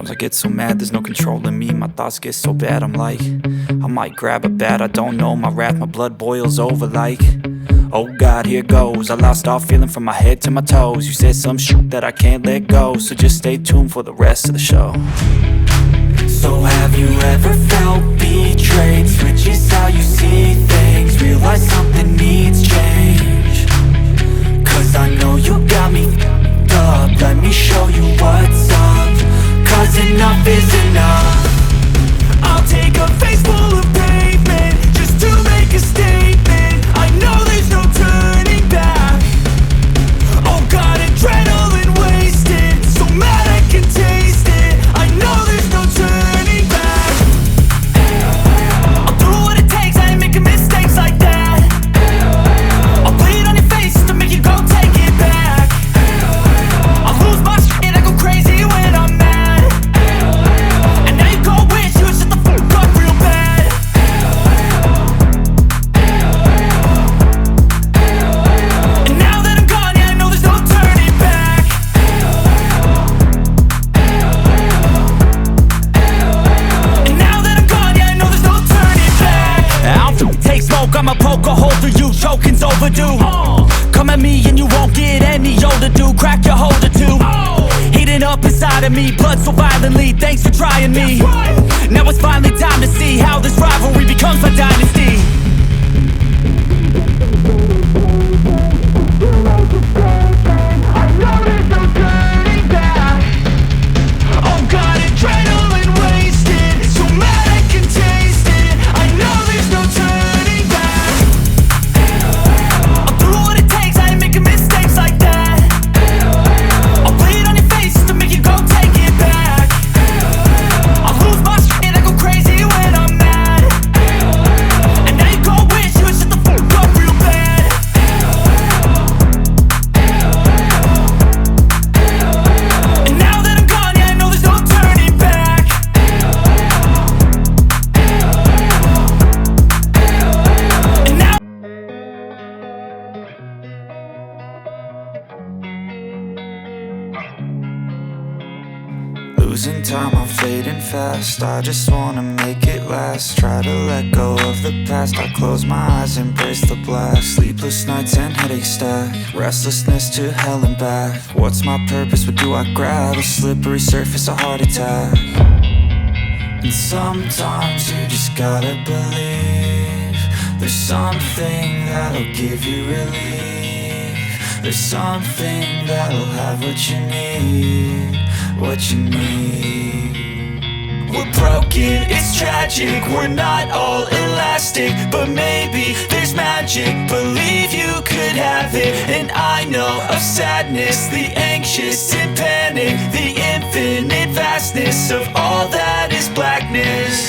Sometimes I get so mad, there's no controlling me. My thoughts get so bad, I'm like, I might grab a bat, I don't know. My wrath, my blood boils over like, oh God, here goes. I lost all feeling from my head to my toes. You said some shit that I can't let go, so just stay tuned for the rest of the show. So have you ever felt betrayed? Switches how you see things, realize something needs change. Cause I know you got me f***ed up, let me show you what's up. Cause enough is enough. I'll take a face full of pavement just to make a statement. I know there's no turning back. Oh God, adrenaline wasted, so mad I can taste it. I know there's no turning back. I'll do what it takes, I ain't making mistakes like that. I'll bleed on your face to make you go take it back. I'll lose my shit, I go crazy when I'm mad. And now you go wish you would shut the fuck up real bad. And now that I'm gone, yeah, I know there's no turning back. And now that I'm gone, yeah, I know there's no turning back. I don't take smoke, I'ma poke a hole through you, choking's overdue. Come at me and you won't get any older, dude. Crack your holder too. Heating up inside of me, blood so violently. Thanks for trying me. Now it's finally time to see how this rivalry becomes a dynasty. I know there's no turning back. Oh God, adrenaline wasted, so mad I can taste it. I know there's no turning back. I'll do what it takes, I ain't making mistakes like that. I'll bleed on your face to make you go take it back. I'll lose my shit, I go crazy when I'm mad. And now you go wish you would shut the fuck up real bad. And now that I'm gone, yeah, I know there's no turning back. And now losing time, I'm fading fast. I just wanna make it last. Try to let go of the past. I close my eyes, embrace the blast. Sleepless nights and headaches stack. Restlessness to hell and back. What's my purpose? What do I grab? A slippery surface, a heart attack. And sometimes you just gotta believe there's something that'll give you relief. There's something that'll have what you need, what you need. We're broken, it's tragic, we're not all elastic, but maybe there's magic. Believe you could have it, and I know of sadness, the anxious and panic, the infinite vastness of all that is blackness.